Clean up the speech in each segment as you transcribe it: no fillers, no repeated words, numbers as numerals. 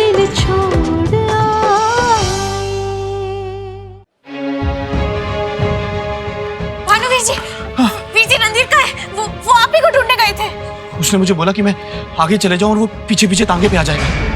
दिल छोड़ आए। भानुवीर जी, वीर जी रणधीर कहाँ है? वो आप ही को ढूंढने गए थे। उसने मुझे बोला कि मैं आगे चले जाऊं और वो पीछे पीछे तांगे पे आ जाएगा।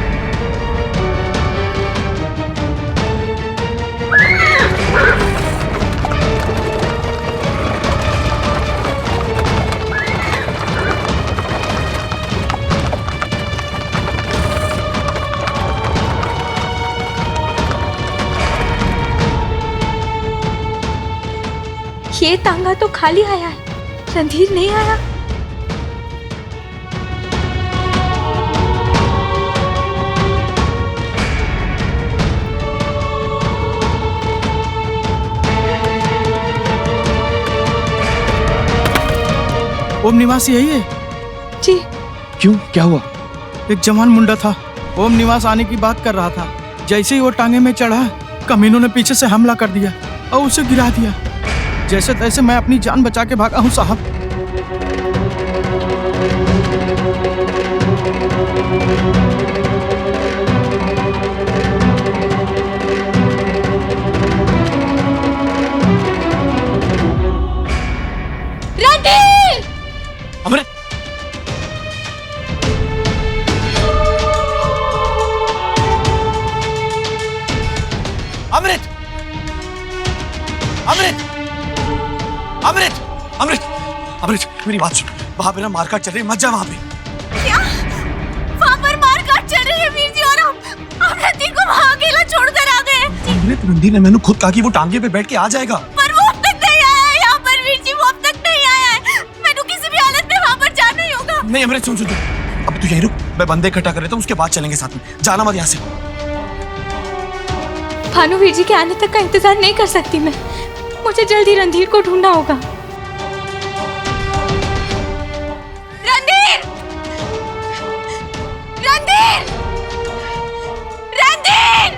ये तांगा तो खाली आया है, रणधीर नहीं आया। ओम निवास यही है? जी। क्यों, क्या हुआ? एक जवान मुंडा था, ओम निवास आने की बात कर रहा था। जैसे ही वो टांगे में चढ़ा, कमीनों ने पीछे से हमला कर दिया और उसे गिरा दिया। जैसे तैसे मैं अपनी जान बचा के भागा हूँ साहब। रणधीर! अमृत! अमृत! अमृत! अमृत! अमृत! अमृत, मेरी बात सुन। वहां पे ना मारकाट चल रही है, मत जा वहां पे। क्या? वहाँ पर मारकाट चल रही है वीर जी, और हम रणधीर को वहाँ अकेला छोड़कर आ गए। अमृत, रणधीर ने मैंने खुद कहा कि वो टांगे पे बैठ के आ जाएगा। पर वो अब तक नहीं आया है यहाँ पर वीर जी, वो अब तक नहीं आया है। मैंने किसी भी हालत में वहाँ पर जाना ही होगा। नहीं अमृत, सुन सुन सुन, अब तू यहीं रुक, मैं बंदे इकट्ठा कर लेता हूँ, उसके बाद चलेंगे साथ में। जाना मत यहाँ से। भानुवीर जी के आने तक का इंतजार नहीं कर सकती मैं। मुझे जल्दी रणधीर को ढूंढना होगा। रणधीर! रणधीर! रणधीर!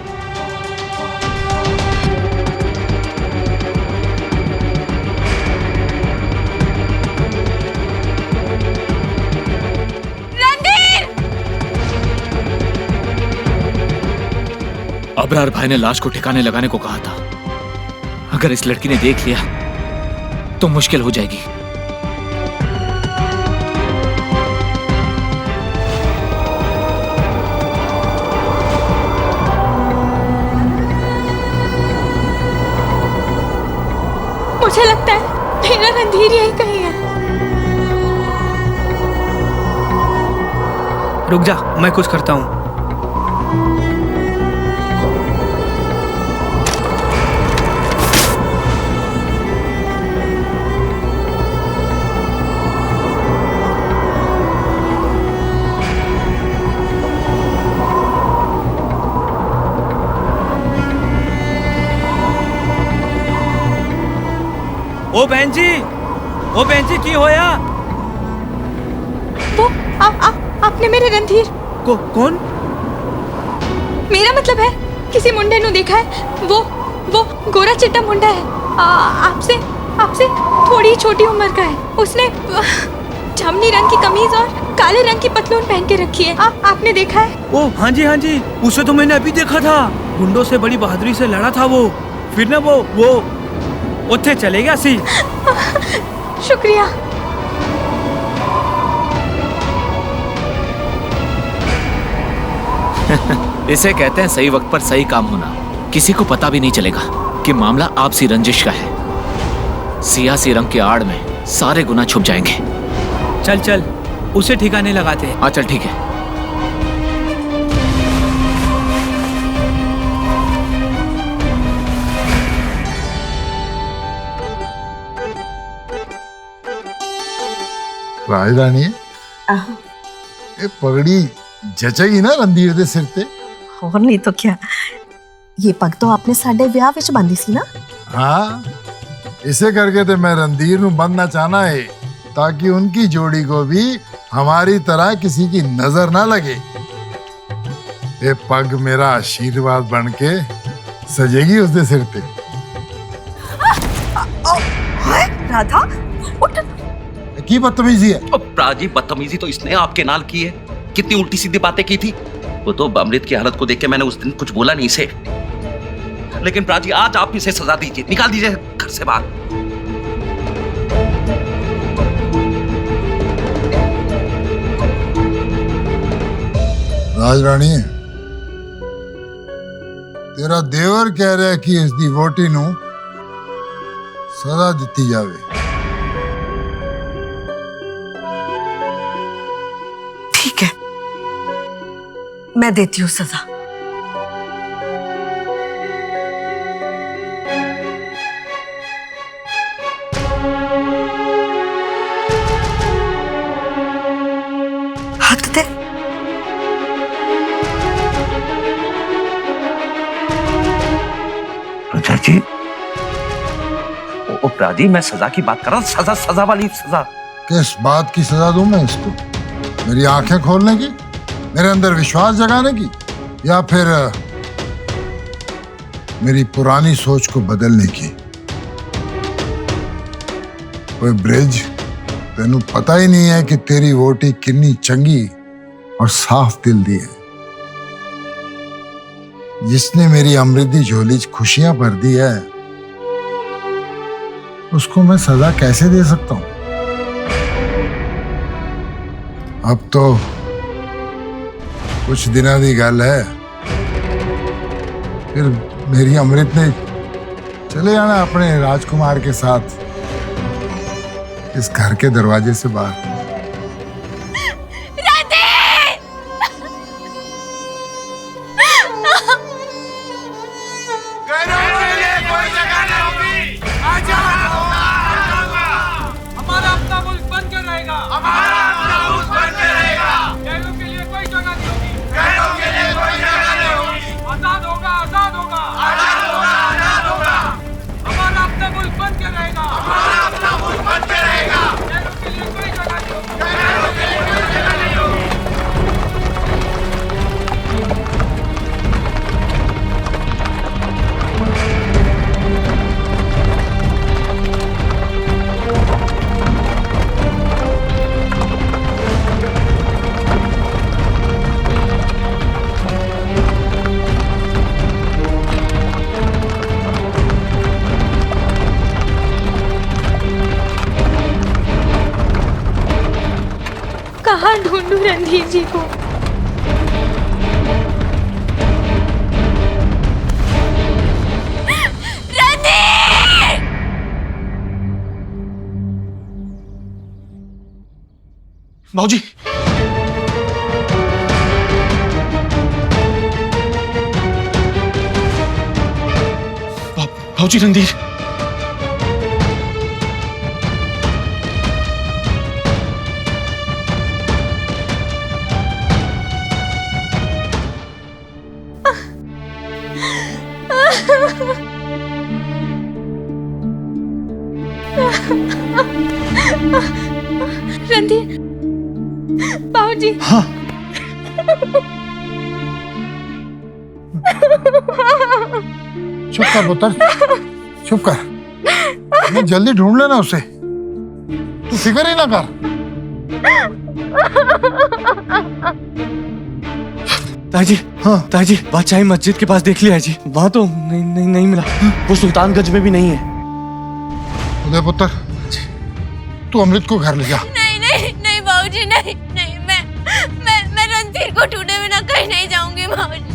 रणधीर! अबरार भाई ने लाश को ठिकाने लगाने को कहा था। अगर इस लड़की ने देख लिया तो मुश्किल हो जाएगी। मुझे लगता है मेरा रणधीर यही कहीं है। रुक जा, मैं कुछ करता हूँ। ओ बहन जी की होया? वो आपने मेरे रणधीर कौन? मेरा मतलब है किसी मुंडे ने देखा है। वो गोरा चिट्टा मुंडा है, आपसे थोड़ी छोटी उम्र का है। उसने जामुनी रंग की कमीज और काले रंग की पतलून पहन के रखी है। आपने देखा है? ओ हाँ जी, उसे तो मैंने अभी देखा था। गुंडों से बड़ी बहादुरी से लड़ा था वो। फिर ना वो उत्थे चले गया सी। शुक्रिया। इसे कहते हैं सही वक्त पर सही काम होना। किसी को पता भी नहीं चलेगा कि मामला आपसी रंजिश का है। सियासी रंग के आड़ में सारे गुनाह छुप जाएंगे। चल उसे ठिकाने लगाते हैं। हाँ चल ठीक है। राजरानी ये पगड़ी जचेगी ना रणधीर दे सिर ते? और नहीं तो क्या, ये पग तो आपने साडे ब्याह विच बांधी सी ना। हाँ, इसे करके तो मैं रणधीर नू बंधना चाहना है ताकि उनकी जोड़ी को भी हमारी तरह किसी की नजर ना लगे। ये पग मेरा आशीर्वाद बन के सजेगी उसके सिर पे। राधा उठ। की बदतमीजी है? प्राजी, बदतमीजी तो इसने आपके नाल की है। कितनी उल्टी सीधी बातें की थी। वो तो अमृत की हालत को देख के मैंने उस दिन कुछ बोला नहीं इसे, लेकिन प्राची आज आप इसे सजा दीजिए, निकाल दीजिए घर से बाहर। राजरानी, तेरा देवर कह रहा है कि इसकी वोटी नू सजा दी जावे। ठीक है, मैं देती हूँ सजा। हाथ दे। प्रजा जी, ओ प्राजी, मैं सजा की बात कर रहा हूँ, सजा, सजा वाली सजा। किस बात की सजा दूं मैं इसको? मेरी आंखें खोलने की, मेरे अंदर विश्वास जगाने की, या फिर मेरी पुरानी सोच को बदलने की? कोई ब्रिज, तेनू पता ही नहीं है कि तेरी वोटी कितनी चंगी और साफ दिल दी है, जिसने मेरी अमृत दी झोली च खुशियां भर दी है। उसको मैं सजा कैसे दे सकता हूं? अब तो कुछ दिनों की गल है, फिर मेरी अमृत ने चले जाना अपने राजकुमार के साथ इस घर के दरवाजे से बाहर। हमारा अपना मुल्क बन के रहेगा, हमारा अपना मुल्क बन के रहेगा। गैरों के लिए कोई जगह नहीं होगी, गैरों के लिए कोई जगह नहीं होगी। आजाद होगा, आजाद होगा, आजाद होगा, आजाद होगा। हमारा अपना मुल्क बन के रहेगा, हमारा अपना मुल्क बन के रहेगा। गैरों के लिए कोई जगह नहीं होगी, गैरों के लिए कोई जगह नहीं होगी। कहाँ ढूंढूं रणधीर जी को? भाऊजी, भाऊजी, रणधीर। रणधीर, बाबूजी। हाँ, चुप कर पुत्र, चुप कर। मैं जल्दी ढूंढ लेना उसे, तू फिक्र ही ना कर। ताजी, हाँ ताजी, बादशाही मस्जिद के पास देख लिया है जी, वहां तो नहीं मिला। वो सुल्तानगंज में भी नहीं है। उदय पुत्र, तू अमृत को घर ले जा। नहीं नहीं नहीं बाबूजी, नहीं नहीं, मैं रणधीर को ढूंढे बिना कहीं नहीं जाऊंगी बाबूजी।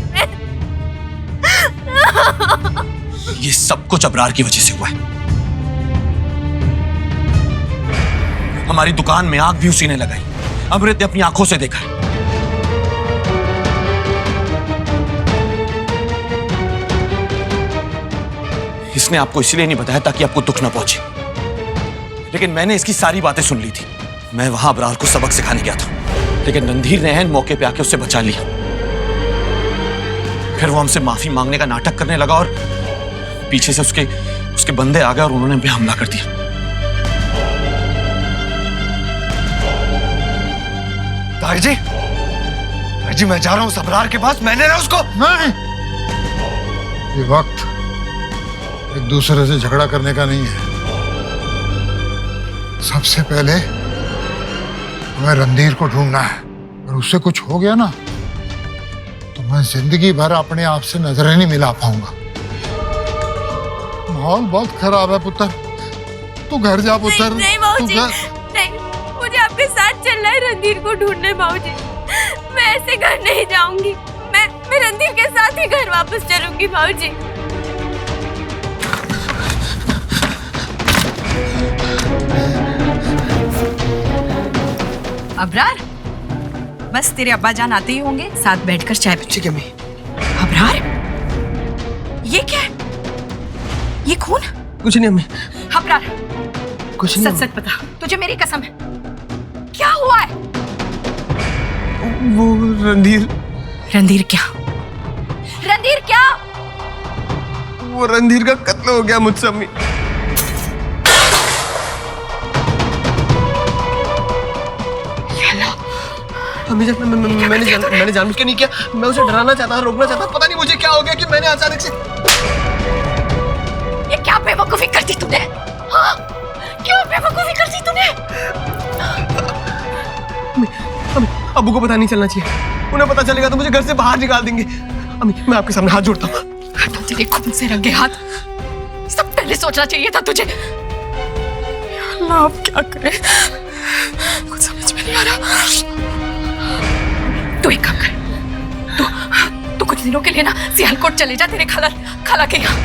ये सब कुछ अबरार की वजह से हुआ है। हमारी दुकान में आग भी उसी ने लगाई, अमृत ने अपनी आंखों से देखा है। इसने आपको इसलिए नहीं बताया ताकि आपको दुख ना पहुंचे, लेकिन मैंने इसकी सारी बातें सुन ली थी। मैं वहां अबरार को सबक सिखाने गया था, लेकिन रणधीर ने ऐन मौके पे आके उससे बचा लिया। फिर वो हमसे माफी मांगने का नाटक करने लगा और पीछे से उसके बंदे आ गए और उन्होंने भी हमला कर दिया। ताई जी, मैं जा रहा हूं अबरार के पास, मैंने ना उसको। नहीं, ये वक्त एक दूसरे से झगड़ा करने का नहीं है। सबसे पहले हमें रणधीर को ढूंढना है, और उससे कुछ हो गया ना तो मैं जिंदगी भर अपने आप से नजरें नहीं मिला पाऊंगा। माहौल बहुत खराब है पुत्र, तू घर जा पुत्र। नहीं तू बाबूजी, घर। नहीं, मुझे आपके साथ चलना है रणधीर को ढूंढने बाबूजी। मैं ऐसे घर नहीं जाऊंगी। मैं रणधीर के साथ ही घर वापस चलूंगी बाबूजी। अबरार, बस तेरे अब्बा जान आते ही होंगे, साथ बैठकर चाय पी। ठीक है अम्मी। अबरार, ये क्या है? ये खून? कुछ नहीं अम्मी, अबरार, कुछ नहीं। सच सच बता, तुझे मेरी कसम है, क्या हुआ है? वो रणधीर। रणधीर क्या? रणधीर क्या? वो रणधीर का कत्ल हो गया मुझसे अम्मी। अम्मी जान, मैंने जानबूझ के नहीं किया। मैं उसे डराना चाहता था, रोकना चाहता था। पता नहीं मुझे क्या हो गया कि मैंने अचानक से। ये क्या बेवकूफी कर दी तूने? हाँ? क्यों बेवकूफी कर दी तूने? अम्मी, अब्बू को पता नहीं चलना चाहिए। उन्हें पता चलेगा तो मुझे घर से बाहर निकाल देंगे। अम्मी, मैं आपके सामने हाथ जोड़ता हूँ। हटा तेरे खून से रंगे हाथ। सब पहले सोचना चाहिए था तुझे। अल्लाह, अब क्या करे? कुछ समझ में नहीं आ रहा। तू एक काम कर, तू कुछ दिनों के लिए ना सियालकोट चले जा, तेरे खाला के यहाँ।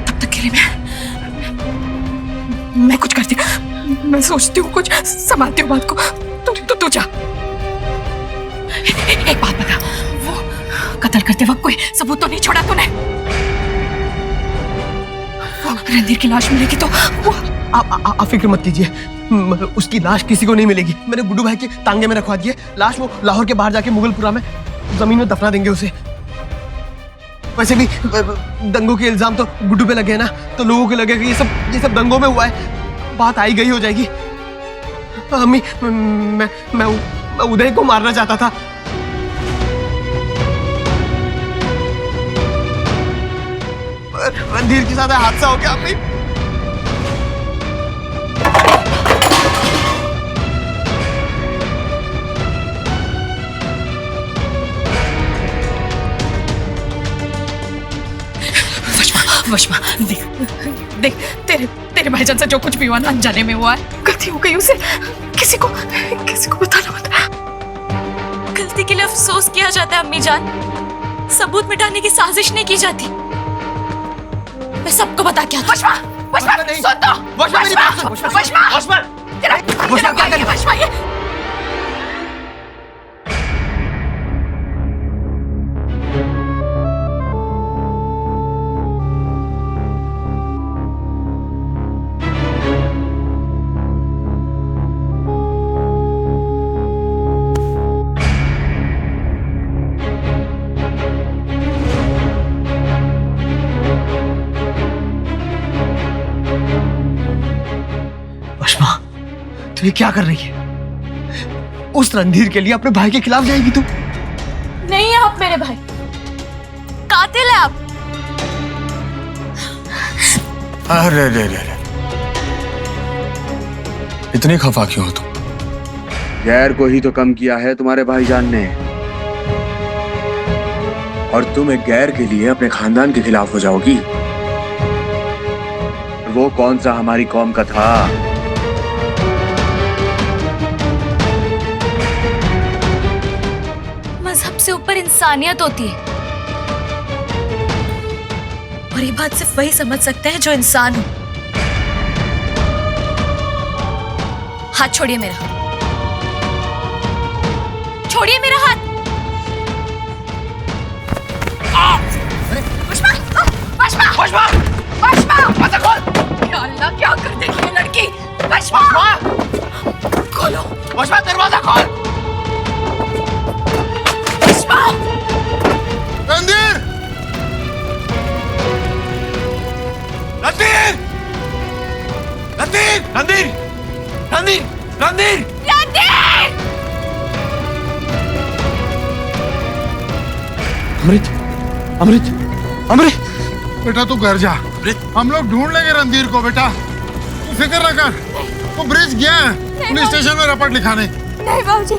तब तक के लिए मैं कुछ करती हूँ। मैं सोचती हूँ, कुछ संभालती हूँ बात को। तू जा। एक बात बता, वो कत्ल करते वक्त कोई सबूत तो नहीं छोड़ा तूने? वो रणधीर की लाश मिलेगी तो वो। आप फिक्र मत कीजिए, उसकी लाश किसी को नहीं मिलेगी। मैंने गुड्डू भाई के तांगे में रखवा दिए। लाश वो लाहौर के बाहर जाके मुगलपुरा में जमीन में दफना देंगे उसे। वैसे भी दंगों के इल्जाम तो गुड्डू पे लगे हैं ना, तो लोगों को लगेगा ये सब दंगों में हुआ है। बात आई गई हो जाएगी। अम्मी, मैं उदय को मारना चाहता था। रणधीर के साथ हादसा हो गया अम्मी। वशमा, देख तेरे भाईजान से जो कुछ भी हुआ ना, अनजाने में हुआ है। गलती हो गई उसे, किसी को बताना मत। गलती के लिए अफसोस किया जाता है अम्मी जान, सबूत मिटाने की साजिश नहीं की जाती। मैं सबको बता क्या। वशमा, सुन तो। वशमा, तेरा क्या है वशमा? ये ये क्या कर रही है? उस रणधीर के लिए अपने भाई के खिलाफ जाएगी तू? नहीं है आप मेरे भाई, कातिल है आप। अरे इतनी खफा क्यों हो तुम? गैर को ही तो कम किया है तुम्हारे भाईजान ने, और तुम एक गैर के लिए अपने खानदान के खिलाफ हो जाओगी। वो कौन सा हमारी कौम का था? मजहब से ऊपर इंसानियत होती है, और ये बात सिर्फ वही समझ सकते हैं जो इंसान हो। हाथ छोड़िए मेरा, छोड़िए मेरा हाथ। या अल्लाह, क्या कर देगी ये लड़की? खोलो दरवाजा, खोल। रणधीर! रणधीर! रणधीर! रणधीर! रणधीर! रणधीर! अमृत! अमृत! अमृत! बेटा तू घर जा, हम लोग ढूंढ लेंगे रणधीर को। बेटा तू फिक्र न कर, वो ब्रिज गया है पुलिस स्टेशन में रिपोर्ट लिखाने। नहीं बाबूजी,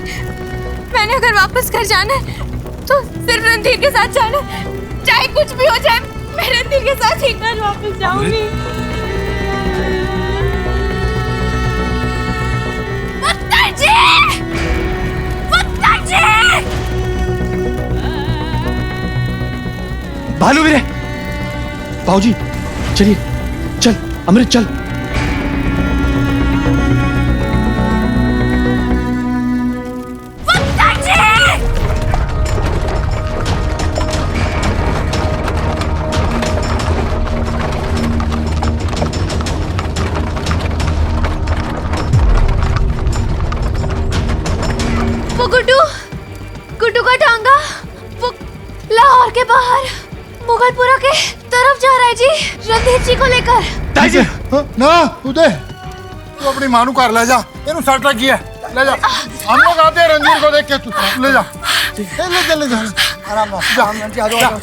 मैंने अगर वापस घर जाना है तो सिर्फ रणधीर के साथ जाना, चाहे कुछ भी हो जाए मैं रणधीर के साथ ही घर वापस जाऊंगी। पुत्र जी! पुत्र जी! भालू वीरे, बाबूजी चलिए, चल अमृत चल। वो गुड्डू का टांगा वो लाहौर के बाहर मुगलपुरा के तरफ जा रहा है जी, रणधीर जी को लेकर। ना उदय, तू अपनी मां को ले जा, इन्हें सट लगी है, ले जा। हम लोग आते हैं रणधीर को देख के, तू ले जा, ले जा, आराम से आ जाओ।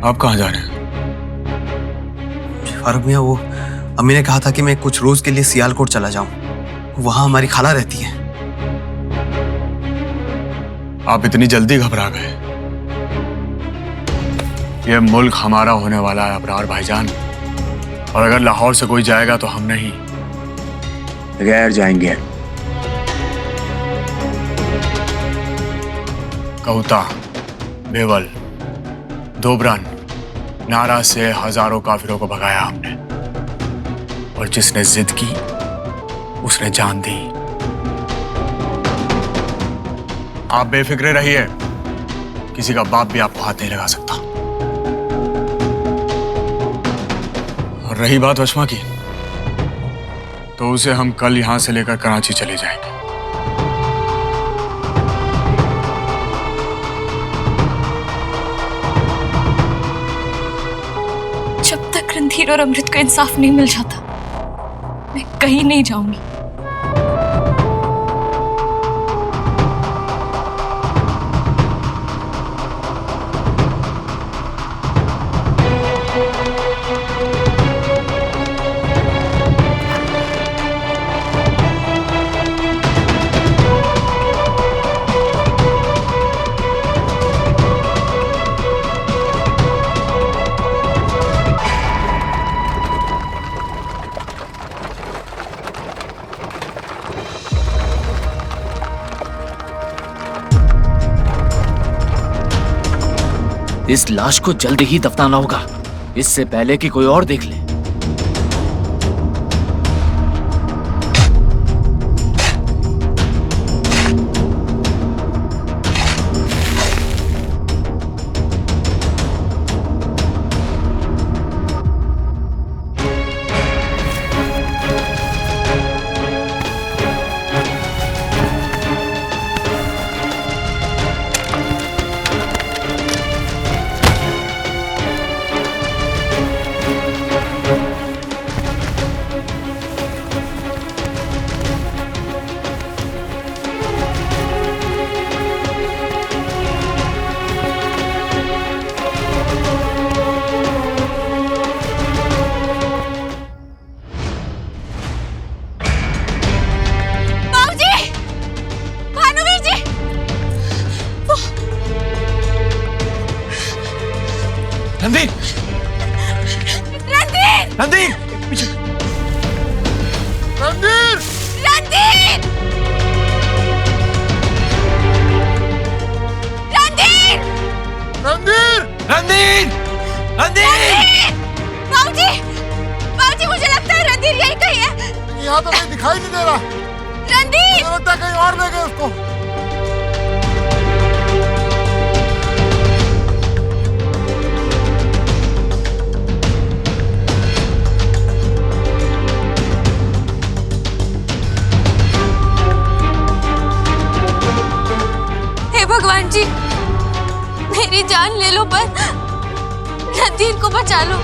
आप कहाँ जा रहे हैं? फारूक मियाँ, वो अम्मी ने कहा था कि मैं कुछ रोज के लिए सियालकोट चला जाऊं, वहां हमारी खाला रहती है। आप इतनी जल्दी घबरा गए? यह मुल्क हमारा होने वाला है अबरार भाईजान, और अगर लाहौर से कोई जाएगा तो हम नहीं, गैर जाएंगे। कहूता, बेवल, दोबरन, नारा से हजारों काफिरों को भगाया हमने, और जिसने जिद की उसने जान दी। आप बेफिक्रे रहिए, किसी का बाप भी आपको हाथ नहीं लगा सकता। और रही बात वशमा की, तो उसे हम कल यहां से लेकर कराची चले जाएंगे। जब तक रणधीर और अमृत को इंसाफ नहीं मिल जाता, मैं कहीं नहीं जाऊंगी। इस लाश को जल्दी ही दफनाना होगा, इससे पहले कि कोई और देख ले। रणधीर! रणधीर! रणधीर! पीछे! रणधीर! रणधीर! रणधीर! रणधीर! रणधीर! रणधीर! बाबूजी! बाबूजी, मुझे लगता है रणधीर यही कहीं है। यहाँ तो कहीं दिखाई नहीं दे रहा। रणधीर! मुझे लगता है कहीं और ले गए उसको। बाबूजी, मेरी जान ले लो पर रणधीर को बचा लो।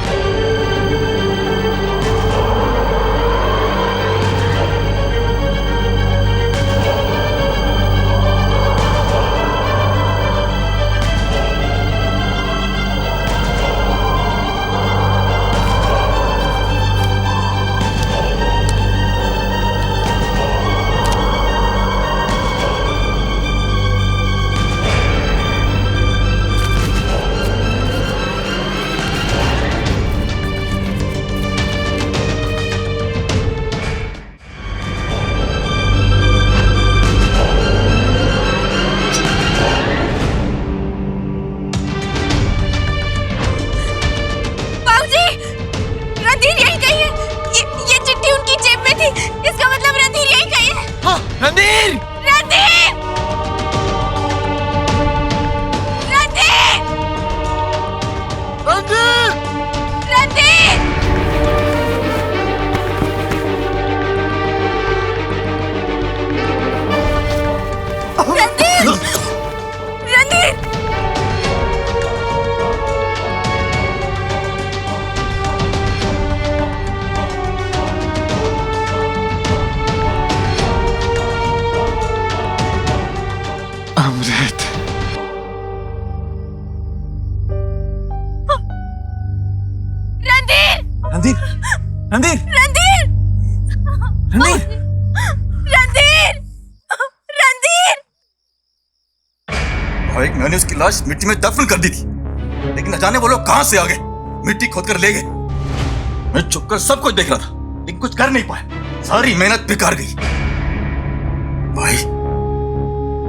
रणधीर रणधीर रणधीर रणधीर रणधीर रणधीर भाई मैंने उसकी लाश मिट्टी में दफन कर दी थी, लेकिन न जाने वो लोग कहां से आ गए, मिट्टी खोद कर ले गए। मैं चुप कर सब कुछ देख रहा था लेकिन कुछ कर नहीं पाया, सारी मेहनत बेकार गई। भाई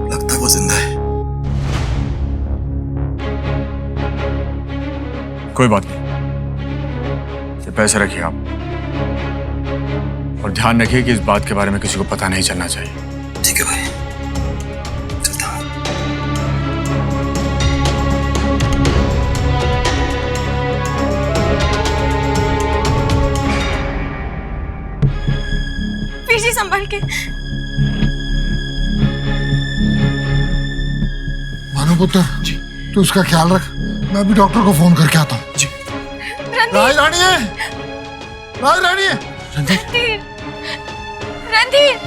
लगता है वो जिंदा है। कोई बात नहीं, ये पैसे रखिए आप, और ध्यान रखिए कि इस बात के बारे में किसी को पता नहीं चलना चाहिए। ठीक है भाई, चलता हूं। पीछे संभल के। भानुपुत्र, तू उसका ख्याल रख, मैं अभी डॉक्टर को फोन करके आता हूँ। जी। राज रानी है, राज रानी है। रणधीर, रणधीर,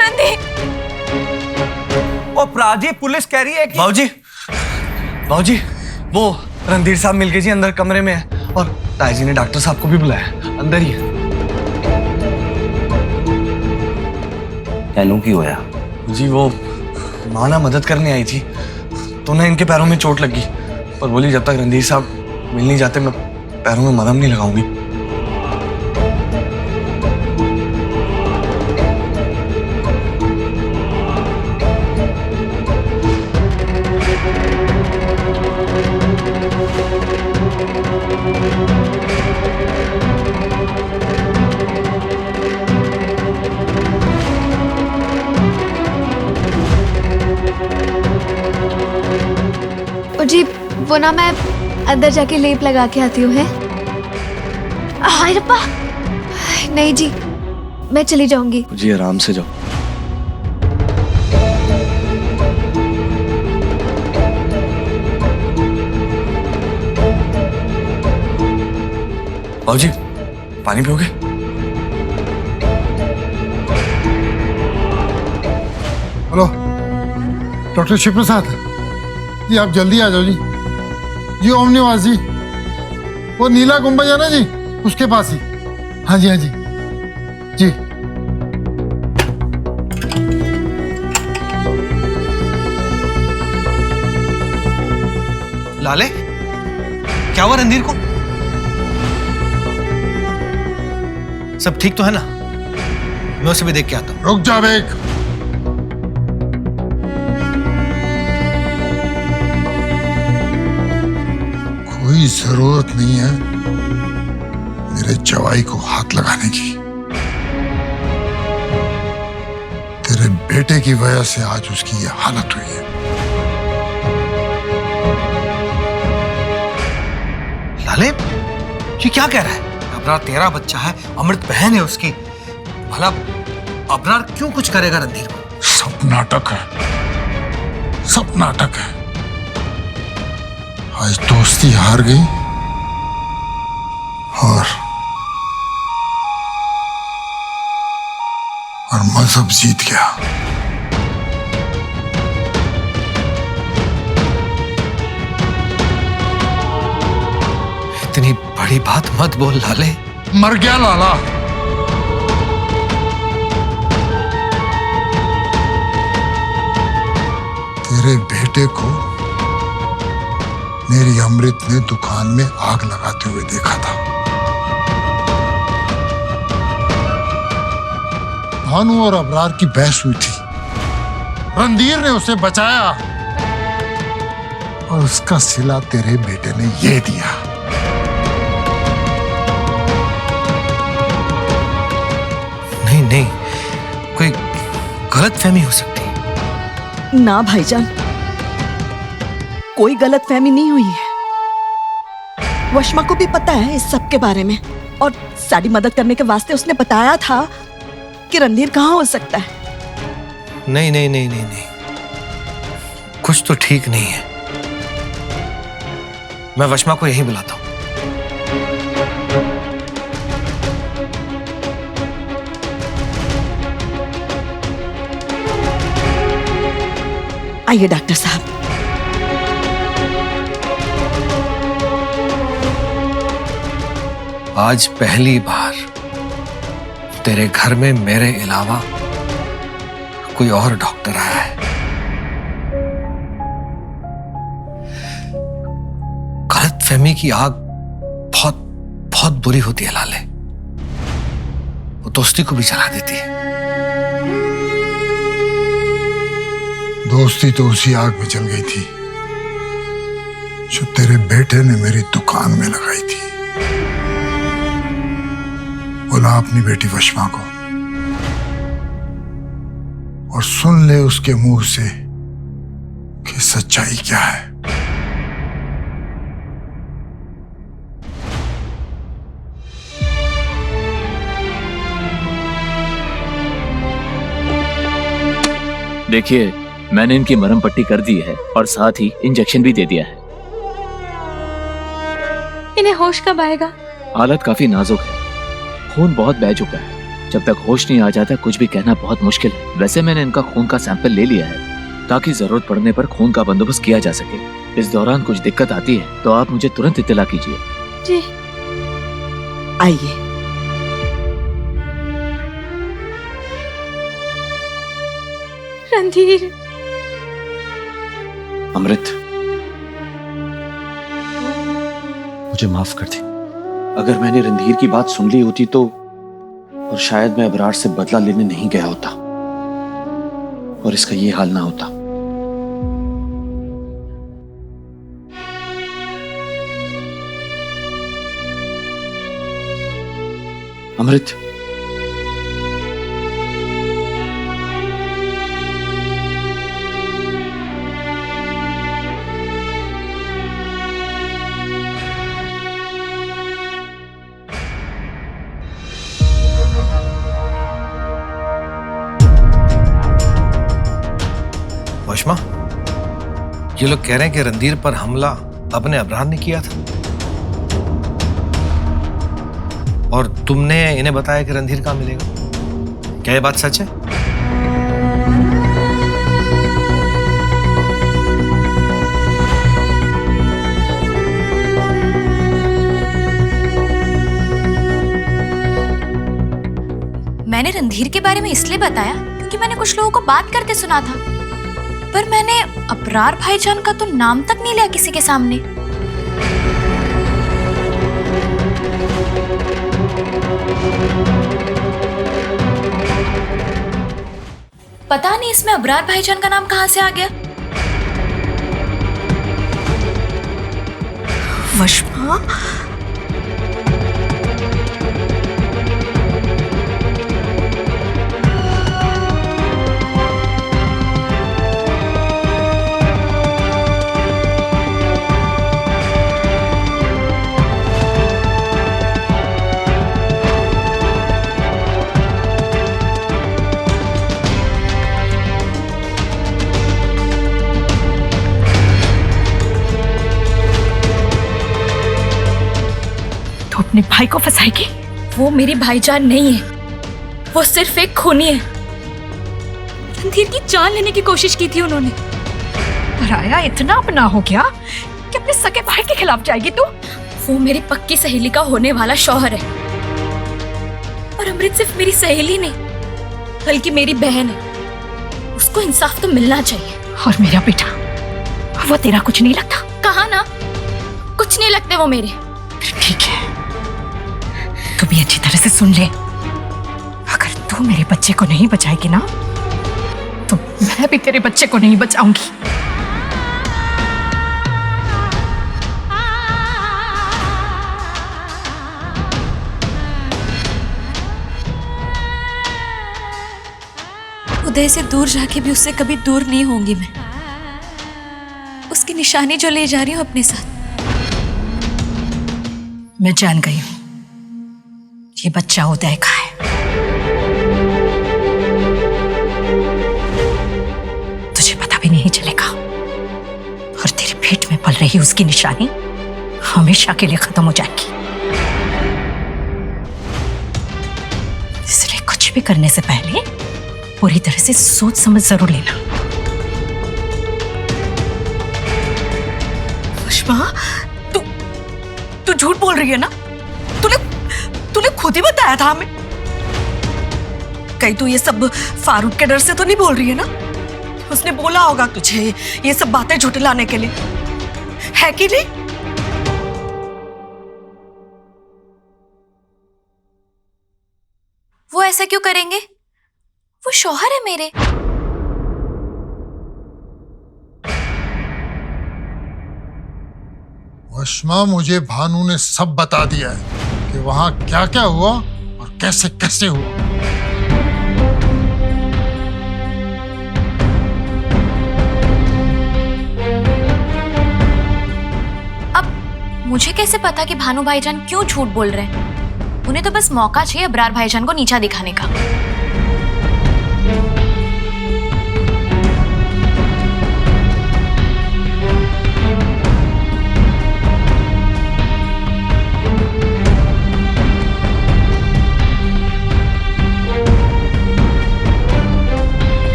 रणधीर। ओ प्राजी, पुलिस कह रही है कि बाबूजी, बाबूजी, वो रणधीर साहब मिल गए जी, अंदर कमरे में है, और ताई जी ने डॉक्टर साहब को भी बुलाया, अंदर ही है। कहनू की होया जी वो माँ ना मदद करने आई थी, तो ना इनके पैरों में चोट लगी, और बोली जब तक रणधीर साहब मिल नहीं जाते मैं पैरों में मलहम नहीं लगाऊंगी। जी वो ना मैं अंदर जाके लेप लगा के आती हूँ। है हाय रब्बा, नहीं जी मैं चली जाऊंगी। जी आराम से जाओ। बाबूजी पानी पियोगे? हेलो डॉक्टर शिव प्रसाद जी, आप जल्दी आ जाओ जी। जी ओम निवास जी, वो नीला गुंबज है ना जी, उसके पास ही। हाँ जी, हाँ जी जी। लाले, क्या हुआ रणधीर को? सब ठीक तो है ना? मैं उसे भी देख के आता हूँ। रुक जा बेग। कोई जरूरत नहीं है मेरे जवाई को हाथ लगाने की। तेरे बेटे की वजह से आज उसकी ये हालत हुई है। लाले, ये क्या कह रहा है? घबरा, तेरा बच्चा है, अमृत बहन है उसकी, भला अबरार क्यों कुछ करेगा रणधीर को? सब नाटक है, सब नाटक है। आज दोस्ती हार गई और मजहब जीत गया। इतनी बड़ी बात मत बोल लाले। मर गया लाला। तेरे बेटे को मेरी अमृत ने दुकान में आग लगाते हुए देखा था। भानु और अबरार की बहस हुई थी। रणधीर ने उसे बचाया और उसका सिला तेरे बेटे ने ये दिया। नहीं नहीं, कोई गलतफहमी हो सकती है। ना भाईजान, कोई गलतफहमी नहीं हुई है। वशमा को भी पता है इस सब के बारे में और साड़ी मदद करने के वास्ते उसने बताया था कि रणधीर कहाँ हो सकता है। नहीं नहीं नहीं नहीं नहीं, कुछ तो ठीक नहीं है। मैं वशमा को यहीं बुलाता हूं। आइए डॉक्टर साहब। आज पहली बार तेरे घर में मेरे अलावा कोई और डॉक्टर आया है। गलतफहमी की आग बहुत बहुत बुरी होती है लाले, वो दोस्ती को भी जला देती है। दोस्ती तो उसी आग में जल गई थी जो तेरे बेटे ने मेरी दुकान में लगाई थी। बुला अपनी बेटी वशमा को और सुन ले उसके मुंह से कि सच्चाई क्या है। देखिए, मैंने इनकी मरहम पट्टी कर दी है और साथ ही इंजेक्शन भी दे दिया है। इन्हें होश कब आएगा? हालत काफी नाजुक है, खून बहुत बह चुका है। जब तक होश नहीं आ जाता कुछ भी कहना बहुत मुश्किल है। वैसे मैंने इनका खून का सैंपल ले लिया है ताकि जरूरत पड़ने पर खून का बंदोबस्त किया जा सके। इस दौरान कुछ दिक्कत आती है तो आप मुझे तुरंत इत्तला कीजिए। जी। आइए। रणधीर। अमृत, मुझे माफ कर दे। अगर मैंने रणधीर की बात सुन ली होती तो और शायद मैं अबरार से बदला लेने नहीं गया होता और इसका ये हाल ना होता। अमृत, वशमा, ये लोग कह रहे हैं कि रणधीर पर हमला अपने अबरार ने किया था और तुमने इन्हें बताया कि रणधीर कहाँ मिलेगा। क्या ये बात सच है? मैंने रणधीर के बारे में इसलिए बताया क्योंकि मैंने कुछ लोगों को बात करते सुना था, पर मैंने अबरार भाईजान का तो नाम तक नहीं लिया किसी के सामने। पता नहीं इसमें अबरार भाईजान का नाम कहां से आ गया। वशमा, अपने भाई को फंसाएगी? वो मेरी भाईजान नहीं है, वो सिर्फ एक खूनी है। रणधीर की जान लेने की कोशिश की थी उन्होंने। पराया इतना अपना हो गया कि अपने सगे भाई के खिलाफ जाएगी तू? वो मेरी पक्की सहेली का होने वाला शौहर है। और अमृत सिर्फ मेरी सहेली नहीं, बल्कि मेरी बहन है। उसको इंसाफ तो मिलना चाहिए। और मेरा बेटा, वो तेरा कुछ नहीं लगता? कहा ना, कुछ नहीं लगते वो मेरे। ठीक है, तू भी अच्छी तरह से सुन ले। अगर तू मेरे बच्चे को नहीं बचाएगी ना, तो मैं भी तेरे बच्चे को नहीं बचाऊंगी। उदय से दूर जाके भी उससे कभी दूर नहीं होंगी मैं। उसकी निशानी जो ले जा रही हूं अपने साथ। मैं जान गई हूं, ये बच्चा उदय का है। तुझे पता भी नहीं चलेगा, और तेरे पेट में पल रही उसकी निशानी हमेशा के लिए खत्म हो जाएगी। इसलिए कुछ भी करने से पहले पूरी तरह से सोच समझ जरूर लेना। वशमा, तू झूठ बोल रही है ना? तूने खुद ही बताया था हमें। कहीं तू ये सब फारूक के डर से तो नहीं बोल रही है ना? उसने बोला होगा तुझे ये सब बातें झुठलाने के लिए, है कि नहीं? वो ऐसा क्यों करेंगे? वो शौहर है मेरे। वशमा, मुझे भानु ने सब बता दिया है कि वहां क्या क्या हुआ और कैसे कैसे हुआ। अब मुझे कैसे पता कि भानु भाईजान क्यों झूठ बोल रहे हैं? उन्हें तो बस मौका चाहिए अबरार भाईजान को नीचा दिखाने का।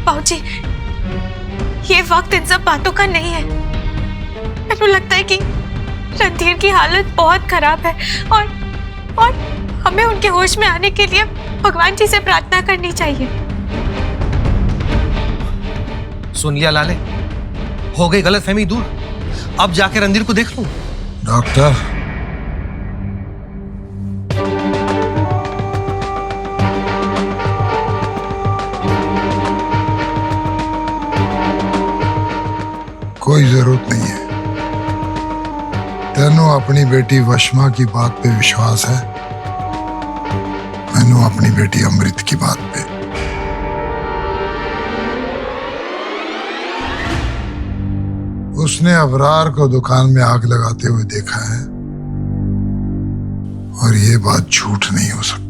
बाबूजी, ये वक्त इन सब बातों का नहीं है। मुझे लगता है कि रणधीर की हालत बहुत खराब है और हमें उनके होश में आने के लिए भगवान जी से प्रार्थना करनी चाहिए। सुन लिया लाले, हो गई गलतफहमी दूर। अब जाके रणधीर को देख लूं। डॉक्टर, कोई जरूरत नहीं है। तेनों अपनी बेटी वशमा की बात पे विश्वास है, मैनू अपनी बेटी अमृत की बात पे। उसने अबरार को दुकान में आग लगाते हुए देखा है, और ये बात झूठ नहीं हो सकती।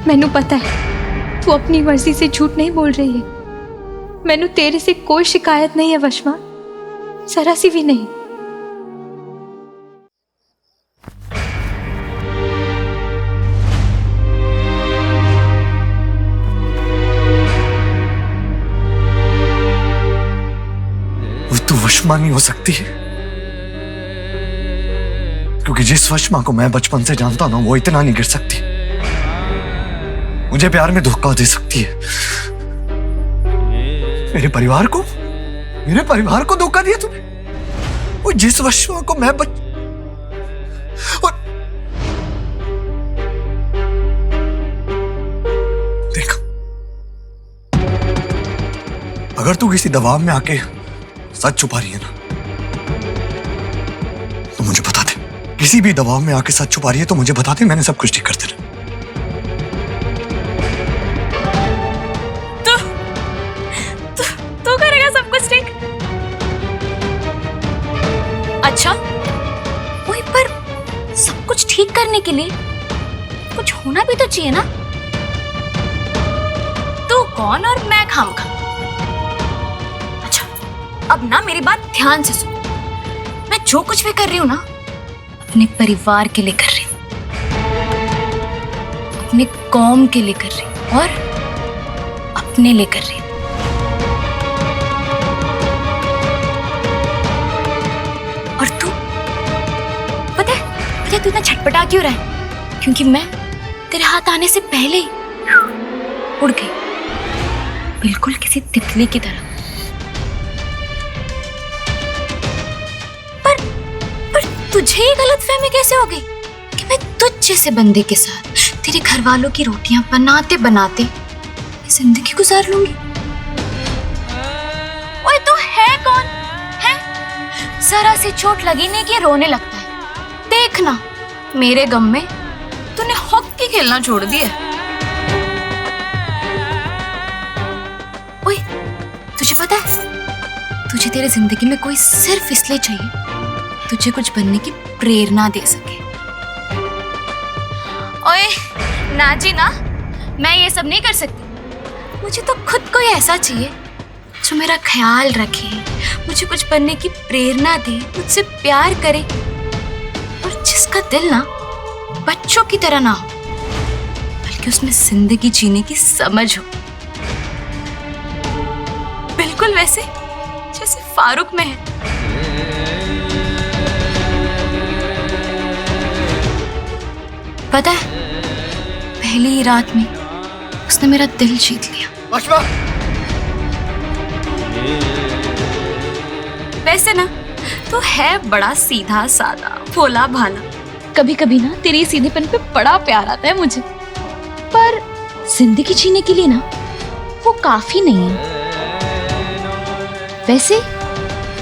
मैनू पता है तू अपनी मर्जी से झूठ नहीं बोल रही है। मैनू तेरे से कोई शिकायत नहीं है वशमा, जरा सी भी नहीं। वशमा नहीं हो सकती, क्योंकि जिस वशमा को मैं बचपन से जानता हूं ना, वो इतना नहीं गिर सकती। मुझे प्यार में धोखा दे सकती है। मेरे परिवार को धोखा दिया तूने। वो जिस वशमा को मैं और देख, अगर तू किसी दबाव में आके सच छुपा रही है ना, तो मुझे बता दे। किसी भी दबाव में आके सच छुपा रही है तो मुझे बता दे, मैंने सब कुछ ठीक कर देना। तू करेगा सब कुछ ठीक? अच्छा, वही पर सब कुछ ठीक करने के लिए कुछ होना भी तो चाहिए ना। तू कौन और मैं खामखा। अच्छा, अब ना मेरी बात ध्यान से सुन। मैं जो कुछ भी कर रही हूँ ना, अपने परिवार के लिए कर रही हूँ, अपने कौम के लिए कर रही हूँ और अपने लिए कर रही हूँ। और तू पता है तू इतना छटपटा क्यों रहा है? क्योंकि मैं तेरे हाथ आने से पहले ही उड़ गई, बिल्कुल किसी तितली की तरह। पर तुझे ये गलतफहमी कैसे हो गई कि मैं तुझ जैसे बंदे के साथ तेरे घर वालों की रोटियां बनाते बनाते जिंदगी गुजार लूंगी? ओए तू है कौन है? जरा सी चोट लगी नहीं कि रोने लगता है। देखना, मेरे गम में तूने हॉकी खेलना छोड़ दिया। ओए, तुझे पता है, तुझे तेरे जिंदगी में कोई सिर्फ इसलिए चाहिए तुझे कुछ बनने की प्रेरणा दे सके। ओए ना जी ना, मैं ये सब नहीं कर सकती। मुझे तो खुद को ही ऐसा चाहिए जो मेरा ख्याल रखे, मुझे कुछ बनने की प्रेरणा दे, मुझसे प्यार करे, और जिसका दिल ना बच्चों की तरह ना हो, बल्कि उसमें जिंदगी जीने की समझ हो। बिल्कुल वैसे जैसे फारूक में है। पता है, पहली ही रात में उसने मेरा दिल जीत लिया। वैसे ना तो है बड़ा सीधा साधा भोला भाला। कभी कभी ना तेरे सीधेपन पे बड़ा प्यार आता है मुझे, पर जिंदगी जीने के लिए ना वो काफी नहीं है। वैसे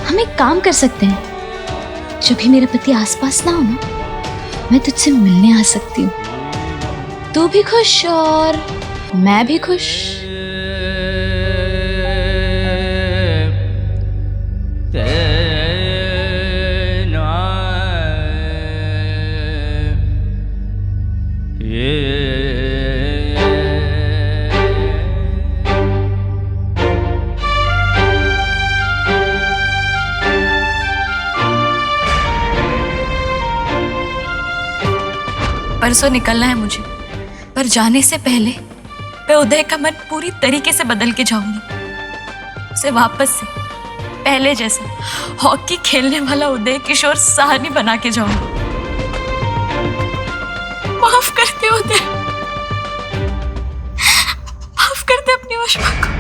हम एक काम कर सकते हैं, जब भी मेरे पति आसपास ना हो ना, मैं तुझसे मिलने आ सकती हूँ। तू भी खुश और मैं भी खुश। परसों निकलना है मुझे, पर जाने से पहले मैं उदय का मन पूरी तरीके से बदल के जाऊंगी। उसे वापस से पहले जैसा हॉकी खेलने वाला उदय किशोर साहनी बना के जाऊंगी। माफ करते उदय, माफ करते अपनी वशमा को।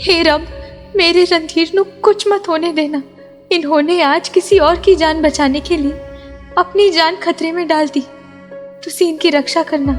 हे रब, मेरे रणधीर नु कुछ मत होने देना। इन्होंने आज किसी और की जान बचाने के लिए अपनी जान खतरे में डाल दी। तुसी इनकी रक्षा करना।